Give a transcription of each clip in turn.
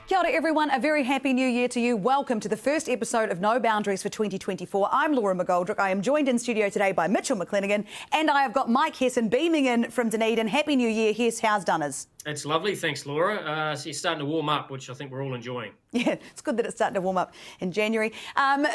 Kia ora everyone, a very happy new year to you. Welcome to the first episode of No Boundaries for 2024. I'm Laura McGoldrick. I am joined in studio today by Mitchell McClenaghan, and I have got Mike Hesson beaming in from Dunedin. Happy New Year. Here's how's Dunners. It's lovely, thanks Laura. So you're starting to warm up, which I think we're all enjoying. Yeah, it's good that it's starting to warm up in January.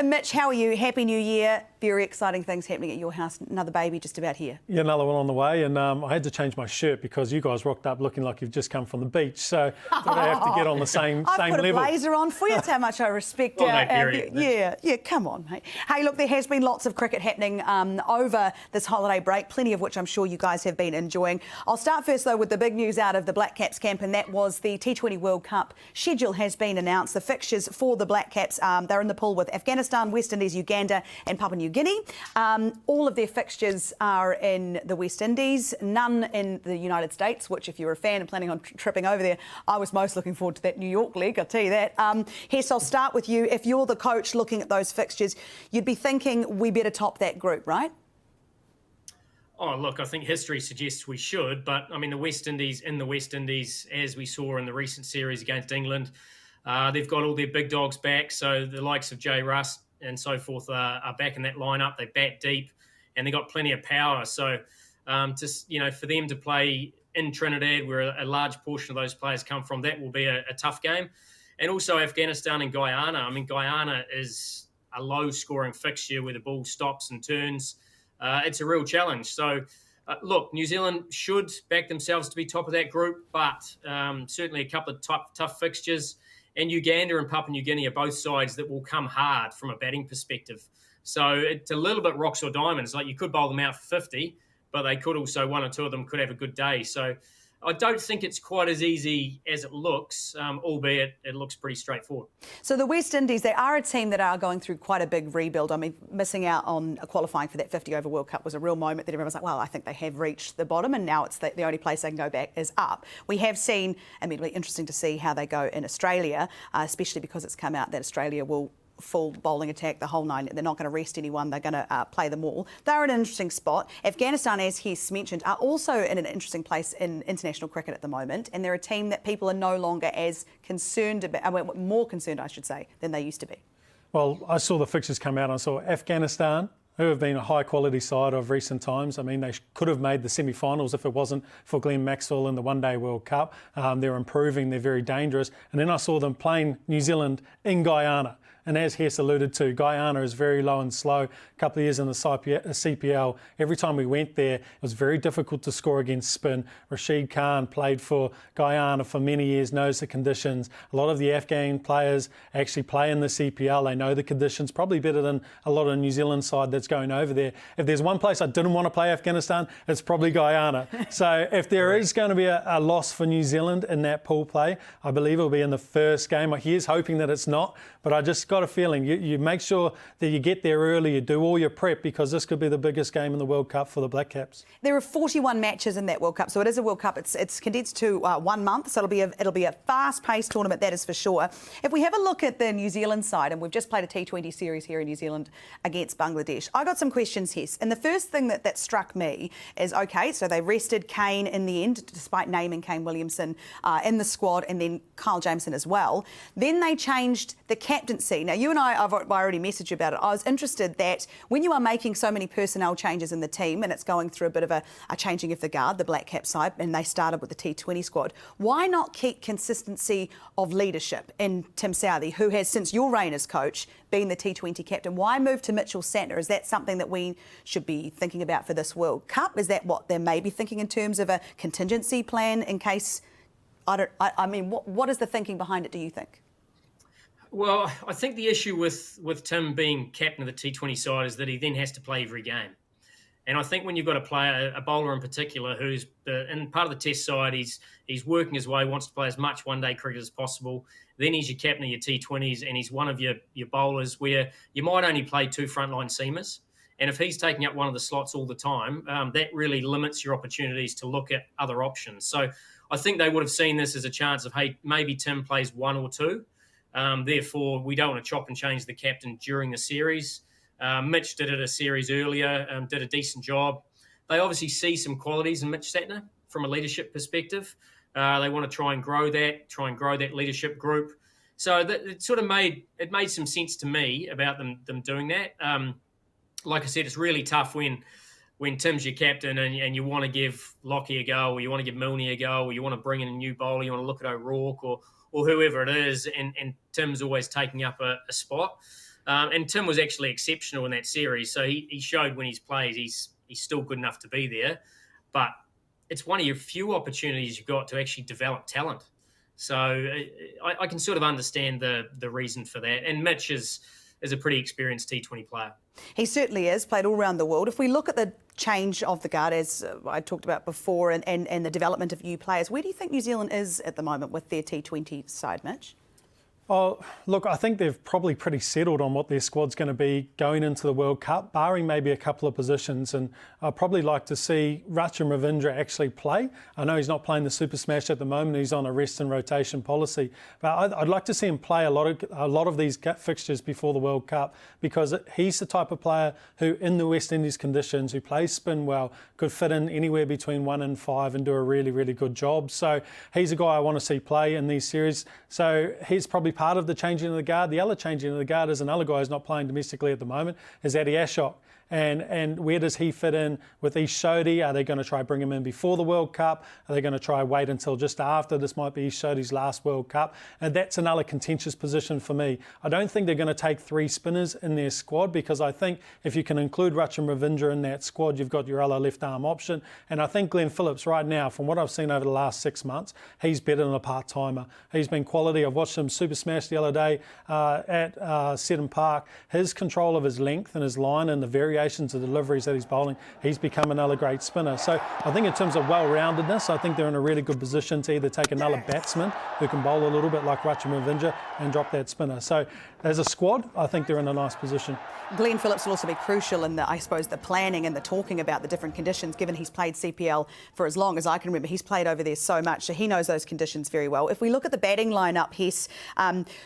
Mitch, how are you? Happy New Year. Very exciting things happening at your house. Another baby just about here. Yeah, another one on the way. And I had to change my shirt because you guys rocked up looking like you've just come from the beach. So I thought I have to get on the same level. I've put a blazer on for you. That's how much I respect Yeah, come on. Hey, look, there has been lots of cricket happening over this holiday break, plenty of which I'm sure you guys have been enjoying. I'll start first, though, with the big news out of the Black Caps camp, and that was the T20 World Cup schedule has been announced. The fixtures for the Black Caps, they're in the pool with Afghanistan, West Indies, Uganda and Papua New Guinea. All of their fixtures are in the West Indies, none in the United States, which if you're a fan and planning on tripping over there, I was most looking forward to that New York leg, I'll tell you that. Hess, I'll start with you. If you're the coach looking at those fixtures, you'd be thinking we better top that group, right? Oh, look, I think history suggests we should, but I mean, the West Indies, as we saw in the recent series against England, they've got all their big dogs back. So the likes of Jay Russ and so forth are back in that lineup. They bat deep and they got plenty of power. So for them to play in Trinidad, where a large portion of those players come from, that will be a tough game. And also Afghanistan and Guyana. I mean, Guyana is a low-scoring fixture where the ball stops and turns. It's a real challenge. So, look, New Zealand should back themselves to be top of that group, but certainly a couple of tough fixtures. And Uganda and Papua New Guinea are both sides that will come hard from a batting perspective. So it's a little bit rocks or diamonds. Like, you could bowl them out for 50, but they could also, one or two of them could have a good day. So I don't think it's quite as easy as it looks, albeit it looks pretty straightforward. So the West Indies, they are a team that are going through quite a big rebuild. I mean, missing out on qualifying for that 50-over World Cup was a real moment that everyone was like, well, I think they have reached the bottom and now it's the only place they can go back is up. We have seen, and it'll be interesting to see how they go in Australia, especially because it's come out that Australia will full bowling attack, the whole nine. They're not going to rest anyone. They're going to play them all. They're in an interesting spot. Afghanistan, as Hess mentioned, are also in an interesting place in international cricket at the moment, and they're a team that people are no longer as concerned about, more concerned, I should say, than they used to be. Well, I saw the fixtures come out and I saw Afghanistan, who have been a high-quality side of recent times. I mean, they could have made the semi-finals if it wasn't for Glenn Maxwell in the One Day World Cup. They're improving. They're very dangerous. And then I saw them playing New Zealand in Guyana. And as Hess alluded to, Guyana is very low and slow. A couple of years in the CPL, every time we went there, it was very difficult to score against spin. Rashid Khan played for Guyana for many years, knows the conditions. A lot of the Afghan players actually play in the CPL. They know the conditions, probably better than a lot of the New Zealand side that's going over there. If there's one place I didn't want to play Afghanistan, it's probably Guyana. So if there is going to be a loss for New Zealand in that pool play, I believe it'll be in the first game. Here's hoping that it's not, but I just got a feeling you make sure that you get there early, you do all your prep, because this could be the biggest game in the World Cup for the Black Caps. There are 41 matches in that World Cup, so it is a World Cup. It's condensed to 1 month, so it'll be a fast-paced tournament, that is for sure. If we have a look at the New Zealand side, and we've just played a T20 series here in New Zealand against Bangladesh, I got some questions, Hess. And the first thing that struck me is, OK, so they rested Kane in the end, despite naming Kane Williamson in the squad, and then Kyle Jameson as well. Then they changed the captaincy. Now, you and I've already messaged you about it. I was interested that when you are making so many personnel changes in the team and it's going through a bit of a changing of the guard, the Black Cap side, and they started with the T20 squad, why not keep consistency of leadership in Tim Southee, who has, since your reign as coach, been the T20 captain? Why move to Mitchell Santner? Is that something that we should be thinking about for this World Cup? Is that what they're maybe thinking in terms of a contingency plan in case... what is the thinking behind it, do you think? Well, I think the issue with Tim being captain of the T20 side is that he then has to play every game. And I think when you've got a player, a bowler in particular, who's in part of the test side, he's working his way, wants to play as much one-day cricket as possible. Then he's your captain of your T20s, and he's one of your bowlers where you might only play two frontline seamers. And if he's taking up one of the slots all the time, that really limits your opportunities to look at other options. So I think they would have seen this as a chance of, hey, maybe Tim plays one or two. Therefore, we don't want to chop and change the captain during the series. Mitch did it a series earlier, did a decent job. They obviously see some qualities in Mitch Santner from a leadership perspective. They want to try and grow that leadership group. So it sort of made some sense to me about them doing that. Like I said, it's really tough when Tim's your captain and you want to give Lockie a go, or you want to give Milne a go, or you want to bring in a new bowler, you want to look at O'Rourke or whoever it is, and Tim's always taking up a spot. And Tim was actually exceptional in that series, so he showed when he's played he's still good enough to be there. But it's one of your few opportunities you've got to actually develop talent. So I can sort of understand the reason for that. And Mitch is a pretty experienced T20 player. He certainly is, played all around the world. If we look at the change of the guard, as I talked about before, and the development of new players, where do you think New Zealand is at the moment with their T20 side, Mitch? Oh, look, I think they've probably pretty settled on what their squad's going to be going into the World Cup, barring maybe a couple of positions. And I'd probably like to see Rachin Ravindra actually play. I know he's not playing the Super Smash at the moment. He's on a rest and rotation policy. But I'd like to see him play a lot of these fixtures before the World Cup, because he's the type of player who, in the West Indies conditions, who plays spin well, could fit in anywhere between 1 and 5 and do a really, really good job. So he's a guy I want to see play in these series. So he's probably part of the changing of the guard. The other changing of the guard is another guy who's not playing domestically at the moment, is Adi Ashok. And where does he fit in with Ish Sodhi? Are they going to try bring him in before the World Cup? Are they going to try wait until just after? This might be Ish Sodhi's last World Cup. And that's another contentious position for me. I don't think they're going to take 3 spinners in their squad, because I think if you can include Rachin Ravindra in that squad, you've got your other left arm option. And I think Glenn Phillips right now, from what I've seen over the last 6 months, he's better than a part-timer. He's been quality. I've watched him Super Smash the other day at Seddon Park. His control of his length and his line and the variations of deliveries that he's bowling, he's become another great spinner. So I think in terms of well-roundedness, I think they're in a really good position to either take another batsman who can bowl a little bit like Rachin Ravindra and drop that spinner. So as a squad, I think they're in a nice position. Glenn Phillips will also be crucial in the, I suppose, the planning and the talking about the different conditions, given he's played CPL for as long as I can remember. He's played over there so much, so he knows those conditions very well. If we look at the batting lineup, Hess,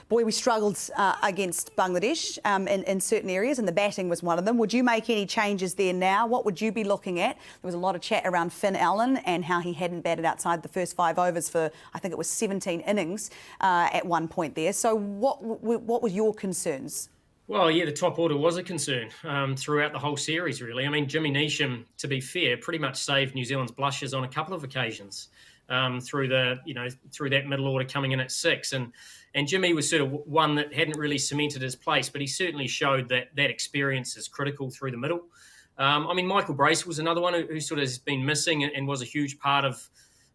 boy, we struggled against Bangladesh in certain areas, and the batting was one of them. Would you make any changes there now? What would you be looking at? There was a lot of chat around Finn Allen and how he hadn't batted outside the first 5 overs for, I think it was 17 innings at one point there. So what were your concerns? Well, yeah, the top order was a concern throughout the whole series, really. I mean, Jimmy Neesham, to be fair, pretty much saved New Zealand's blushes on a couple of occasions through that middle order coming in at 6. And Jimmy was sort of one that hadn't really cemented his place, but he certainly showed that experience is critical through the middle. I mean, Michael Brace was another one who sort of has been missing and was a huge part of,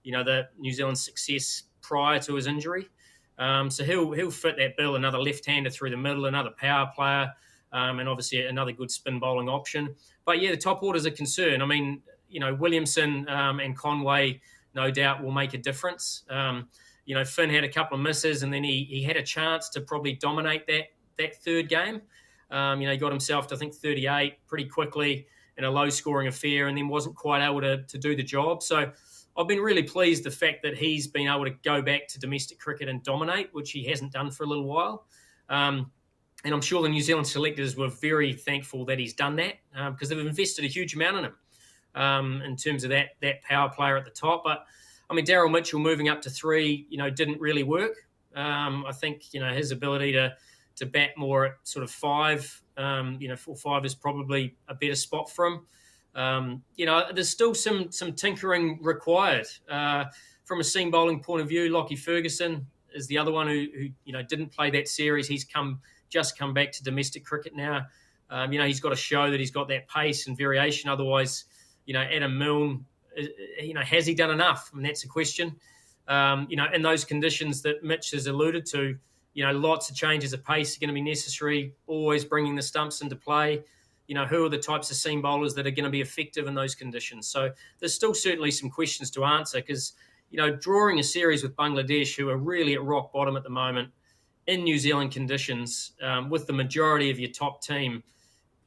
the New Zealand success prior to his injury. So he'll fit that bill, another left-hander through the middle, another power player, and obviously another good spin bowling option. But yeah, the top order's a concern. I mean, Williamson and Conway no doubt will make a difference. Finn had a couple of misses, and then he had a chance to probably dominate that third game. He got himself to, I think, 38 pretty quickly in a low-scoring affair, and then wasn't quite able to do the job. So I've been really pleased the fact that he's been able to go back to domestic cricket and dominate, which he hasn't done for a little while. And I'm sure the New Zealand selectors were very thankful that he's done that because they've invested a huge amount in him in terms of that power player at the top. But, I mean, Daryl Mitchell moving up to 3, didn't really work. I think, his ability to bat more at sort of 5, 4-5 is probably a better spot for him. There's still some tinkering required from a seam bowling point of view. Lockie Ferguson is the other one who didn't play that series. He's just come back to domestic cricket now. He's got to show that he's got that pace and variation. Otherwise, Adam Milne, has he done enough? And that's a question. In those conditions that Mitch has alluded to, lots of changes of pace are going to be necessary. Always bringing the stumps into play. Who are the types of seam bowlers that are going to be effective in those conditions? So there's still certainly some questions to answer because, drawing a series with Bangladesh, who are really at rock bottom at the moment in New Zealand conditions, with the majority of your top team,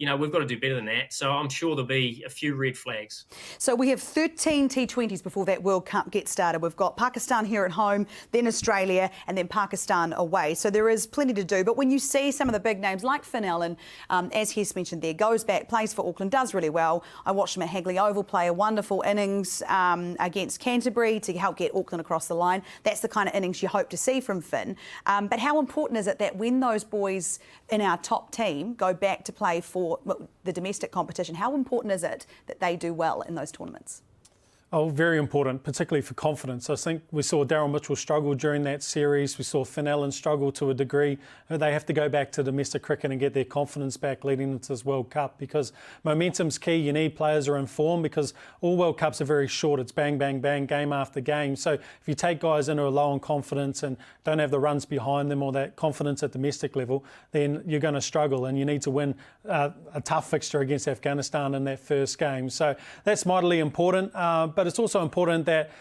we've got to do better than that. So I'm sure there'll be a few red flags. So we have 13 T20s before that World Cup gets started. We've got Pakistan here at home, then Australia, and then Pakistan away. So there is plenty to do. But when you see some of the big names like Finn Allen, as Hess mentioned there, goes back, plays for Auckland, does really well. I watched him at Hagley Oval play a wonderful innings against Canterbury to help get Auckland across the line. That's the kind of innings you hope to see from Finn. But how important is it that when those boys in our top team go back to play for the domestic competition, how important is it that they do well in those tournaments? Oh, very important, particularly for confidence. I think we saw Daryl Mitchell struggle during that series. We saw Finn Allen struggle to a degree. They have to go back to domestic cricket and get their confidence back leading into this World Cup, because momentum's key. You need players who are in form, because all World Cups are very short. It's bang, bang, bang, game after game. So if you take guys into a low on confidence and don't have the runs behind them or that confidence at domestic level, then you're going to struggle, and you need to win a tough fixture against Afghanistan in that first game. So that's mightily important. But it's also important that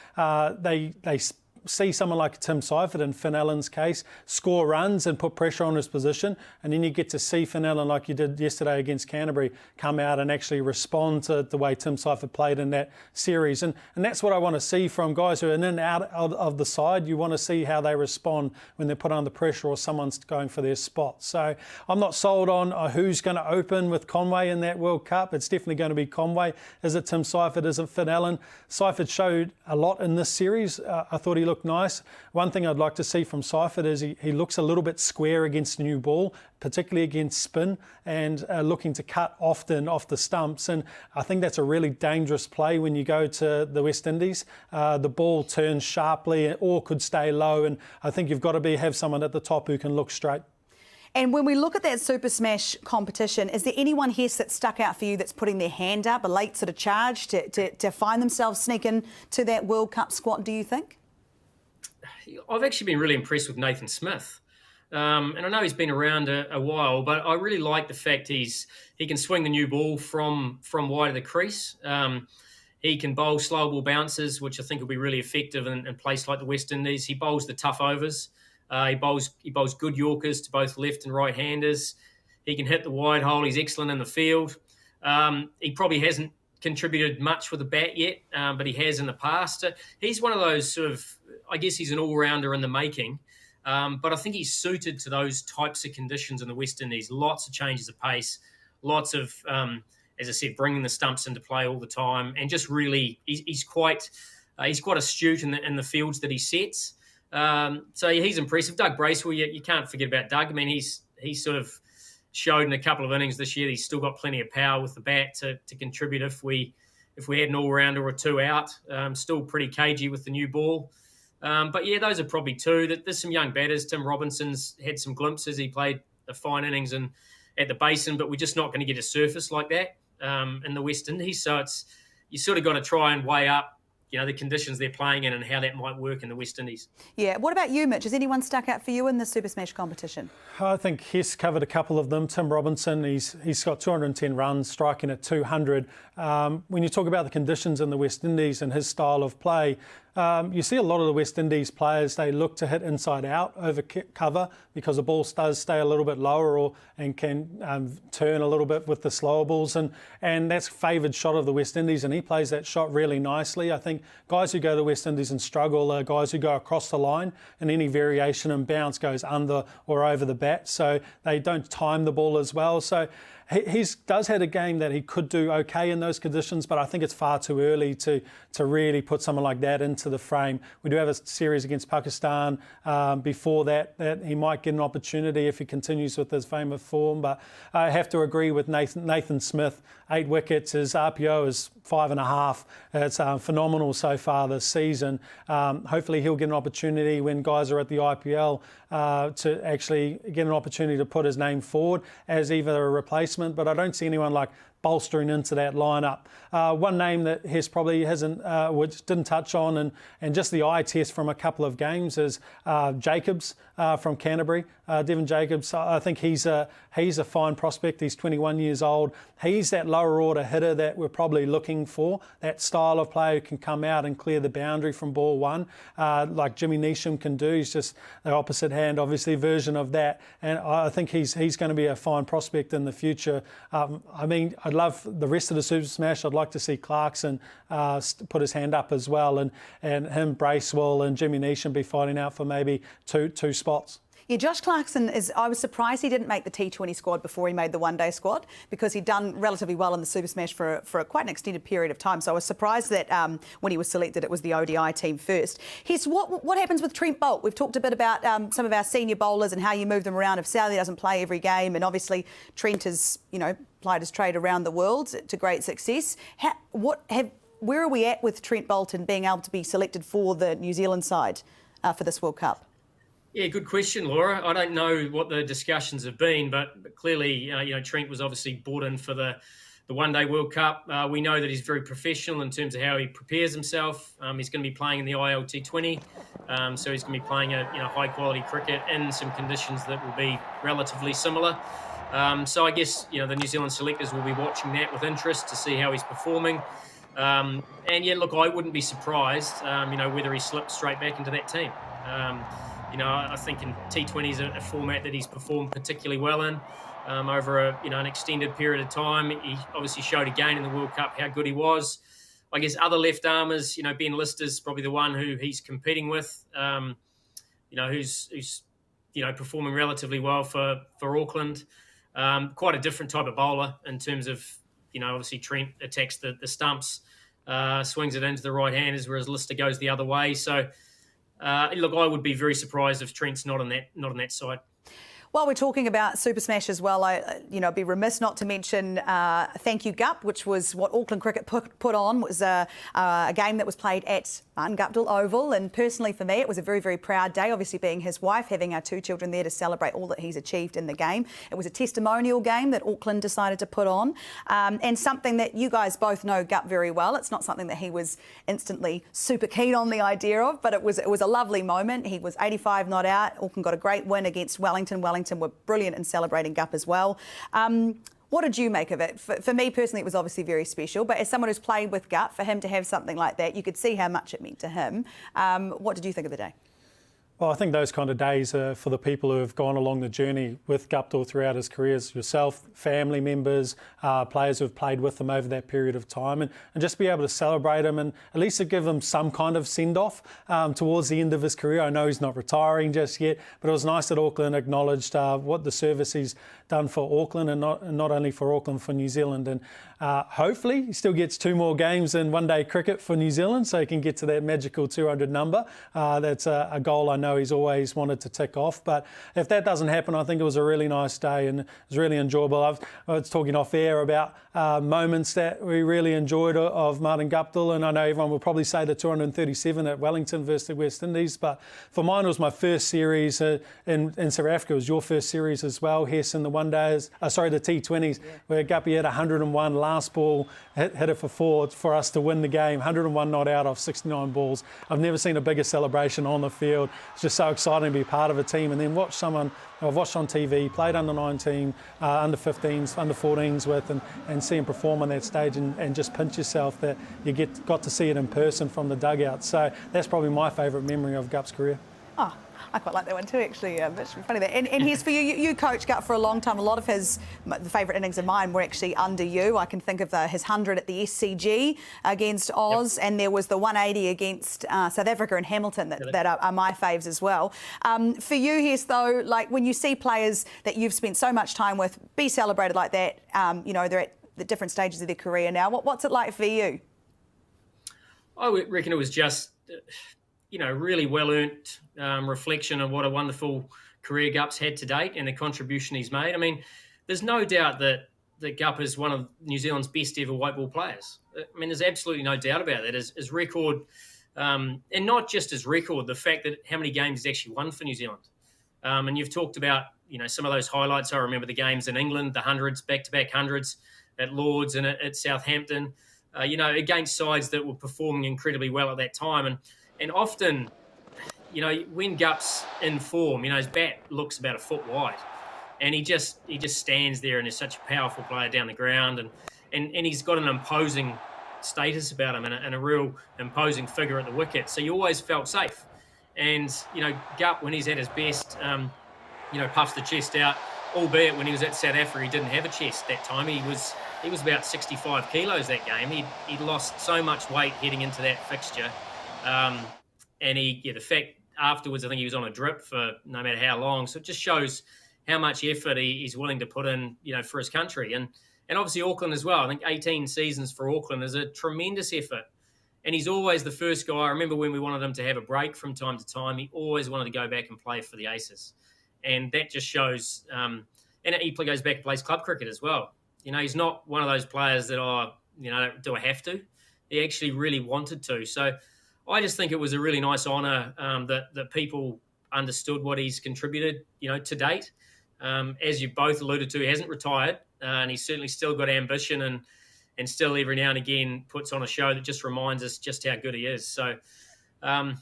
they see someone like Tim Seifert in Finn Allen's case score runs and put pressure on his position, and then you get to see Finn Allen, like you did yesterday against Canterbury, come out and actually respond to the way Tim Seifert played in that series. And that's what I want to see from guys who are in and out of the side. You want to see how they respond when they're put under pressure or someone's going for their spot. So I'm not sold on who's going to open with Conway in that World Cup. It's definitely going to be Conway. Is it Tim Seifert? Is it Finn Allen? Seifert showed a lot in this series. I thought he looked nice. One thing I'd like to see from Seifert is he looks a little bit square against new ball, particularly against spin, and looking to cut often off the stumps. And I think that's a really dangerous play when you go to the West Indies. The ball turns sharply or could stay low, and I think you've got to have someone at the top who can look straight. And when we look at that Super Smash competition, is there anyone here that stuck out for you that's putting their hand up, a late sort of charge to find themselves sneaking to that World Cup squad, do you think? I've actually been really impressed with Nathan Smith. And I know he's been around a while, but I really like the fact he can swing the new ball from wide of the crease. He can bowl slow ball bounces, which I think will be really effective in a place like the West Indies. He bowls the tough overs. He bowls good Yorkers to both left and right handers. He can hit the wide hole. He's excellent in the field. He probably hasn't contributed much with the bat yet, but he has in the past. He's one of those sort of, I guess he's an all-rounder in the making, but I think he's suited to those types of conditions in the West Indies. Lots of changes of pace, lots of, as I said, bringing the stumps into play all the time, and just really, he's quite astute in the fields that he sets. So he's impressive. Doug Bracewell, you can't forget about Doug. I mean, he's sort of showed in a couple of innings this year he's still got plenty of power with the bat to contribute if we had an all-rounder or two out. Still pretty cagey with the new ball. But yeah, those are probably two. There's some young batters. Tim Robinson's had some glimpses. He played a fine innings at the Basin, but we're just not going to get a surface like that in the West Indies. So you sort of got to try and weigh up the conditions they're playing in and how that might work in the West Indies. Yeah. What about you, Mitch? Has anyone stuck out for you in the Super Smash competition? I think Hess covered a couple of them. Tim Robinson, he's got 210 runs, striking at 200. When you talk about the conditions in the West Indies and his style of play, you see a lot of the West Indies players, they look to hit inside out over cover because the ball does stay a little bit lower and can turn a little bit with the slower balls. And that's favoured shot of the West Indies, and he plays that shot really nicely. I think guys who go to the West Indies and struggle are guys who go across the line, and any variation and bounce goes under or over the bat. So they don't time the ball as well. So he does have a game that he could do okay in those conditions, but I think it's far too early to really put someone like that into the frame. We do have a series against Pakistan before that he might get an opportunity if he continues with his famous form. But I have to agree with Nathan Smith. 8 wickets, his RPO is 5.5. It's phenomenal so far this season. Hopefully he'll get an opportunity when guys are at the IPL to actually get an opportunity to put his name forward as either a replacement. But I don't see anyone like bolstering into that lineup. One name that Hess probably hasn't, which didn't touch on, and just the eye test from a couple of games is Jacobs from Canterbury. Devon Jacobs, I think he's a fine prospect. He's 21 years old. He's that lower order hitter that we're probably looking for, that style of player who can come out and clear the boundary from ball one, like Jimmy Neesham can do. He's just the opposite hand, obviously, version of that. And I think he's going to be a fine prospect in the future. I mean, I'd love the rest of the Super Smash. I'd like to see Clarkson put his hand up as well, and him, Bracewell and Jimmy Neesham be fighting out for maybe two spots. Yeah, Josh Clarkson I was surprised he didn't make the T20 squad before he made the one-day squad, because he'd done relatively well in the Super Smash for quite an extended period of time. So I was surprised that when he was selected, it was the ODI team first. Hess, what happens with Trent Boult? We've talked a bit about some of our senior bowlers and how you move them around if Southey doesn't play every game, and obviously Trent has, plied his trade around the world to great success. Where are we at with Trent Boult and being able to be selected for the New Zealand side for this World Cup? Yeah, good question, Laura. I don't know what the discussions have been, but clearly, Trent was obviously brought in for the One-Day World Cup. We know that he's very professional in terms of how he prepares himself. He's going to be playing in the IL T20, so he's going to be playing high-quality cricket in some conditions that will be relatively similar. So I guess the New Zealand selectors will be watching that with interest to see how he's performing. And yeah, look, I wouldn't be surprised, whether he slips straight back into that team. I think in T20 is a format that he's performed particularly well in over an extended period of time. He obviously showed again in the World Cup how good he was. I guess other left armers, Ben Lister's probably the one who he's competing with, who's performing relatively well for Auckland. Quite a different type of bowler in terms of, obviously Trent attacks the stumps, swings it into the right handers, whereas Lister goes the other way. So, look, I would be very surprised if Trent's not on that side. While we're talking about Super Smash as well, I'd be remiss not to mention Thank You Gup, which was what Auckland Cricket put on. It was a game that was played at Guptill Oval, and personally for me it was a very, very proud day, obviously being his wife, having our two children there to celebrate all that he's achieved in the game. It was a testimonial game that Auckland decided to put on, and something that you guys both know Gup very well. It's not something that he was instantly super keen on the idea of, but it was a lovely moment. He was 85 not out. Auckland got a great win against Wellington. Wellington were brilliant in celebrating Gup as well. What did you make of it? For me personally, it was obviously very special, but as someone who's played with Gup, for him to have something like that, you could see how much it meant to him. What did you think of the day? Well, I think those kind of days are for the people who have gone along the journey with Guptill throughout his careers, yourself, family members, players who have played with him over that period of time, and just be able to celebrate him and at least to give him some kind of send-off towards the end of his career. I know he's not retiring just yet, but it was nice that Auckland acknowledged what the service he's done for Auckland, and not only for Auckland, for New Zealand. And hopefully he still gets 2 more games in one-day cricket for New Zealand so he can get to that magical 200 number. That's a goal I know he's always wanted to tick off. But if that doesn't happen, I think it was a really nice day and it was really enjoyable. I was talking off air about moments that we really enjoyed of Martin Guptill, and I know everyone will probably say the 237 at Wellington versus the West Indies, but for mine it was my first series in South Africa. It was your first series as well, Hess, in the one-days, the T20s, where Guppy had 101 last ball, hit it for 4 for us to win the game, 101 not out off 69 balls. I've never seen a bigger celebration on the field. It's just so exciting to be part of a team and then watch someone I've watched on TV, played under 19, under 15s, under 14s with, and see him perform on that stage and just pinch yourself that you got to see it in person from the dugout. So that's probably my favourite memory of Gup's career. Oh, I quite like that one too, actually. It's funny that. And here's for you. You coached Gup for a long time. A lot of the favourite innings of mine were actually under you. I can think of his 100 at the SCG against Oz, and there was the 180 against South Africa and Hamilton that are my faves as well. For you, Hess, though, like when you see players that you've spent so much time with be celebrated like that, they're at the different stages of their career now. What's it like for you? I reckon it was just, really well-earned reflection of what a wonderful career Gup's had to date and the contribution he's made. I mean, there's no doubt that Gup is one of New Zealand's best ever white ball players. I mean, there's absolutely no doubt about that. His record, and not just his record, the fact that how many games he's actually won for New Zealand. And you've talked about, some of those highlights. I remember the games in England, the hundreds, back-to-back hundreds at Lords and at Southampton, against sides that were performing incredibly well at that time. And often, when Gup's in form, his bat looks about a foot wide. And he just stands there and is such a powerful player down the ground. And he's got an imposing status about him and a real imposing figure at the wicket. So you always felt safe. And, Gup, when he's at his best, puffs the chest out, albeit when he was at South Africa, he didn't have a chest that time. He was about 65 kilos that game. He'd lost so much weight heading into that fixture. And the fact afterwards, I think he was on a drip for no matter how long. So it just shows how much effort he's willing to put in, for his country. And obviously Auckland as well. I think 18 seasons for Auckland is a tremendous effort. And he's always the first guy. I remember when we wanted him to have a break from time to time, he always wanted to go back and play for the Aces. And that just shows, and he goes back and plays club cricket as well. He's not one of those players that, do I have to? He actually really wanted to. So I just think it was a really nice honour that people understood what he's contributed, to date. As you both alluded to, he hasn't retired, and he's certainly still got ambition and still every now and again puts on a show that just reminds us just how good he is. So, I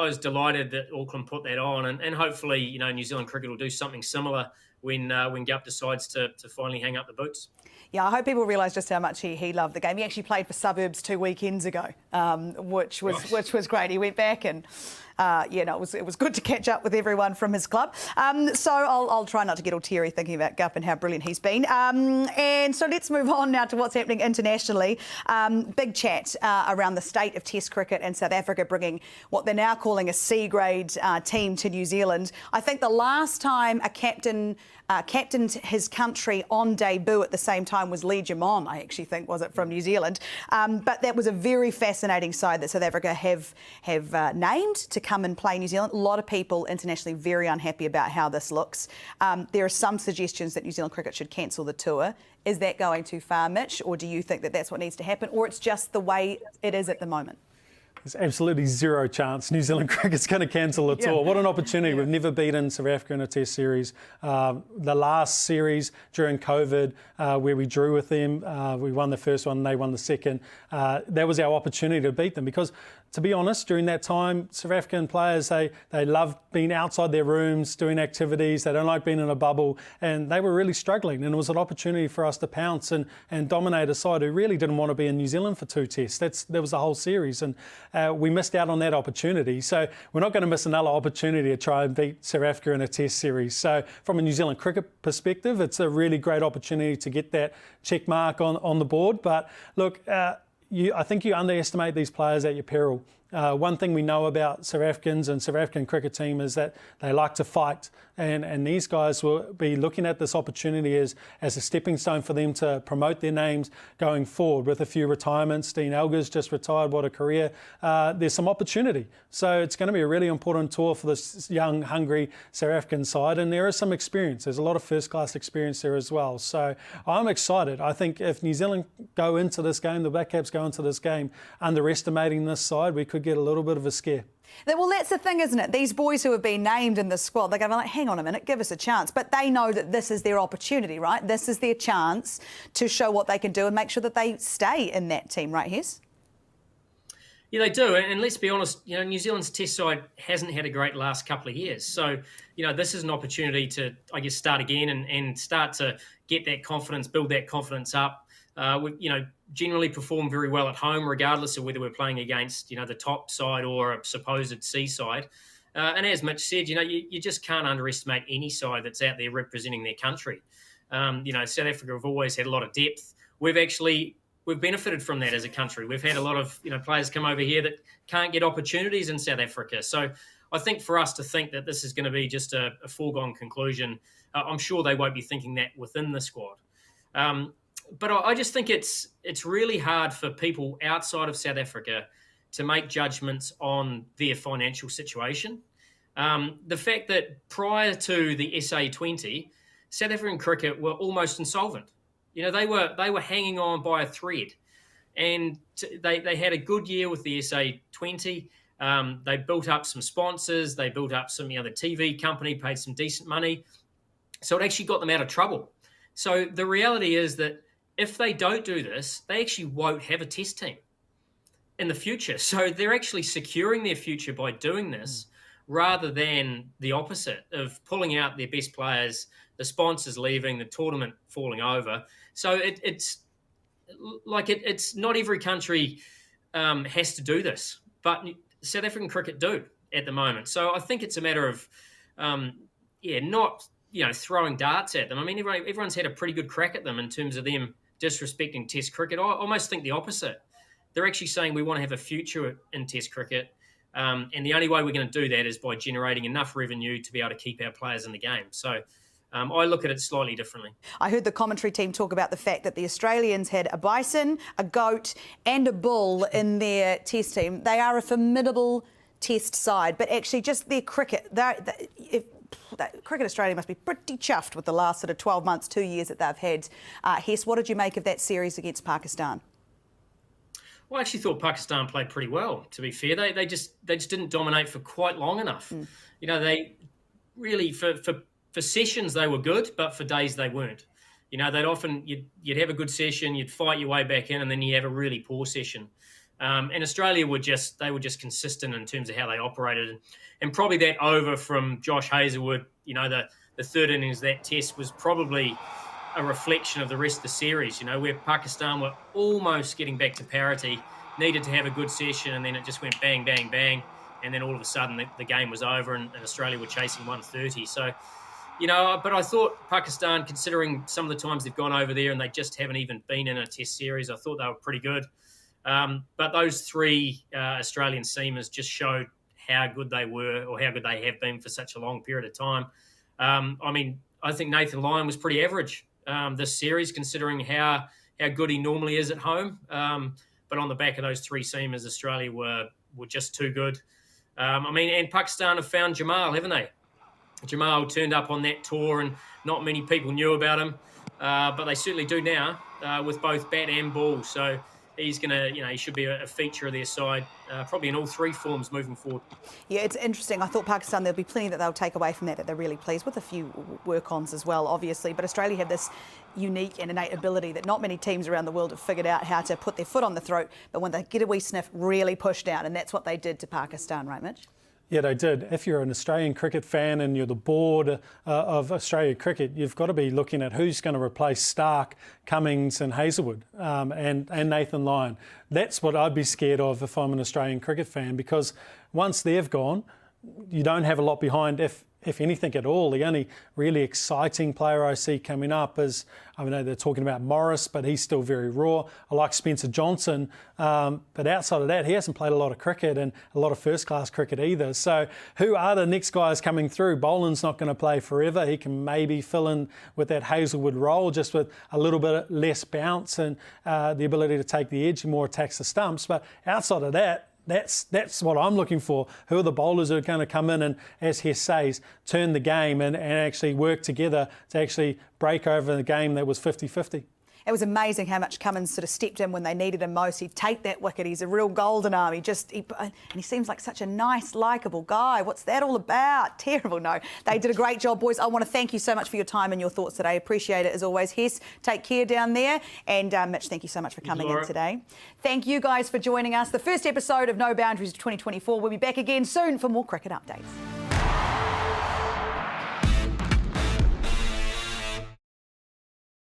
was delighted that Auckland put that on, and hopefully, New Zealand cricket will do something similar when Gup decides to finally hang up the boots. Yeah, I hope people realise just how much he loved the game. He actually played for Suburbs 2 weekends ago, which was great. He went back and it was good to catch up with everyone from his club. So I'll try not to get all teary thinking about Gup and how brilliant he's been. And so let's move on now to what's happening internationally. Big chat around the state of Test cricket and South Africa bringing what they're now calling a C-grade team to New Zealand. I think the last time a captained his country on debut at the same time was Lee Jamon, I actually think, was it, from New Zealand. But that was a very fascinating side that South Africa have named to come and play New Zealand. A lot of people internationally very unhappy about how this looks. There are some suggestions that New Zealand cricket should cancel the tour. Is that going too far, Mitch, or do you think that that's what needs to happen, or it's just the way it is at the moment? There's absolutely zero chance New Zealand cricket's going to cancel the tour. What an opportunity. We've never beaten South Africa in a Test series. The last series during COVID where we drew with them, we won the first one, they won the second. That was our opportunity to beat them because, to be honest, during that time, South African players, they love being outside their rooms, doing activities. They don't like being in a bubble, and they were really struggling. And it was an opportunity for us to pounce and dominate a side who really didn't want to be in New Zealand for 2 tests. That was the whole series, and we missed out on that opportunity. So we're not going to miss another opportunity to try and beat South Africa in a Test series. So from a New Zealand cricket perspective, it's a really great opportunity to get that check mark on the board. But look, I think you underestimate these players at your peril. One thing we know about South Africans and South African cricket team is that they like to fight, and these guys will be looking at this opportunity as a stepping stone for them to promote their names going forward. With a few retirements, Dean Elgar's just retired, what a career. There's some opportunity. So it's going to be a really important tour for this young, hungry South African side, and there is some experience. There's a lot of first-class experience there as well. So I'm excited. I think if New Zealand go into this game, the Black Caps go into this game underestimating this side, we could get a little bit of a scare. Well, that's the thing, isn't it? These boys who have been named in the squad, they're going to be like, hang on a minute, give us a chance. But they know that this is their opportunity, right? This is their chance to show what they can do and make sure that they stay in that team, right, Hes? Yeah, they do. And let's be honest, New Zealand's Test side hasn't had a great last couple of years. So, this is an opportunity to, I guess, start again and start to get that confidence, build that confidence up. We, generally perform very well at home, regardless of whether we're playing against, the top side or a supposed C side. And as Mitch said, you just can't underestimate any side that's out there representing their country. South Africa have always had a lot of depth. We've benefited from that as a country. We've had a lot of, players come over here that can't get opportunities in South Africa. So I think for us to think that this is going to be just a foregone conclusion, I'm sure they won't be thinking that within the squad. But I just think it's really hard for people outside of South Africa to make judgments on their financial situation. The fact that prior to the SA20, South African cricket were almost insolvent. They were hanging on by a thread, and they had a good year with the SA20. They built up some sponsors. They built up some, the TV company paid some decent money. So it actually got them out of trouble. So the reality is that if they don't do this, they actually won't have a test team in the future. So they're actually securing their future by doing this rather than the opposite of pulling out their best players, the sponsors leaving, the tournament falling over. So it's not every country has to do this, but South African cricket do at the moment. So I think it's a matter of, not throwing darts at them. I mean, everyone's had a pretty good crack at them in terms of them disrespecting Test cricket. I almost think the opposite. They're actually saying we want to have a future in Test cricket, and the only way we're going to do that is by generating enough revenue to be able to keep our players in the game. So I look at it slightly differently. I heard the commentary team talk about the fact that the Australians had a bison, a goat and a bull in their Test team. They are a formidable Test side, but actually just their cricket, Cricket Australia must be pretty chuffed with the last sort of 12 months, 2 years that they've had. Hess, what did you make of that series against Pakistan? Well, I actually thought Pakistan played pretty well, to be fair. They just didn't dominate for quite long enough. They really, for sessions, they were good, but for days they weren't. They'd often, you'd have a good session, you'd fight your way back in, and then you have a really poor session. And Australia were just consistent in terms of how they operated. And probably that over from Josh Hazlewood, the third innings of that test was probably a reflection of the rest of the series, where Pakistan were almost getting back to parity, needed to have a good session, and then it just went bang, bang, bang. And then all of a sudden the game was over and Australia were chasing 130. So, but I thought Pakistan, considering some of the times they've gone over there and they just haven't even been in a test series, I thought they were pretty good. But those three Australian seamers just showed how good they were or how good they have been for such a long period of time. I think Nathan Lyon was pretty average this series, considering how good he normally is at home. But on the back of those three seamers, Australia were just too good. And Pakistan have found Jamal, haven't they? Jamal turned up on that tour and not many people knew about him, but they certainly do now with both bat and ball. So he's going to, he should be a feature of their side, probably in all three forms moving forward. Yeah, it's interesting. I thought Pakistan, there'll be plenty that they'll take away from that they're really pleased with, a few work-ons as well, obviously. But Australia have this unique and innate ability that not many teams around the world have figured out how to put their foot on the throat, but when they get a wee sniff, really push down. And that's what they did to Pakistan, right, Mitch? Yeah, they did. If you're an Australian cricket fan and you're the board of Australia Cricket, you've got to be looking at who's going to replace Stark, Cummings and Hazlewood and Nathan Lyon. That's what I'd be scared of if I'm an Australian cricket fan, because once they've gone, you don't have a lot behind, if anything at all. The only really exciting player I see coming up is, I know they're talking about Morris, but he's still very raw. I like Spencer Johnson, but outside of that, he hasn't played a lot of cricket and a lot of first-class cricket either. So who are the next guys coming through? Boland's not going to play forever. He can maybe fill in with that Hazlewood role, just with a little bit less bounce and the ability to take the edge and more attacks the stumps. But outside of that, that's what I'm looking for. Who are the bowlers who are going to come in and, as Hess says, turn the game and actually work together to actually break over the game that was 50-50. It was amazing how much Cummins sort of stepped in when they needed him most. He'd take that wicket. He's a real golden arm. And he seems like such a nice, likeable guy. What's that all about? Terrible. No, they did a great job, boys. I want to thank you so much for your time and your thoughts today. Appreciate it as always. Hess, take care down there. And Mitch, thank you so much for coming in today. Thank you guys for joining us. The first episode of No Boundaries 2024. We'll be back again soon for more cricket updates.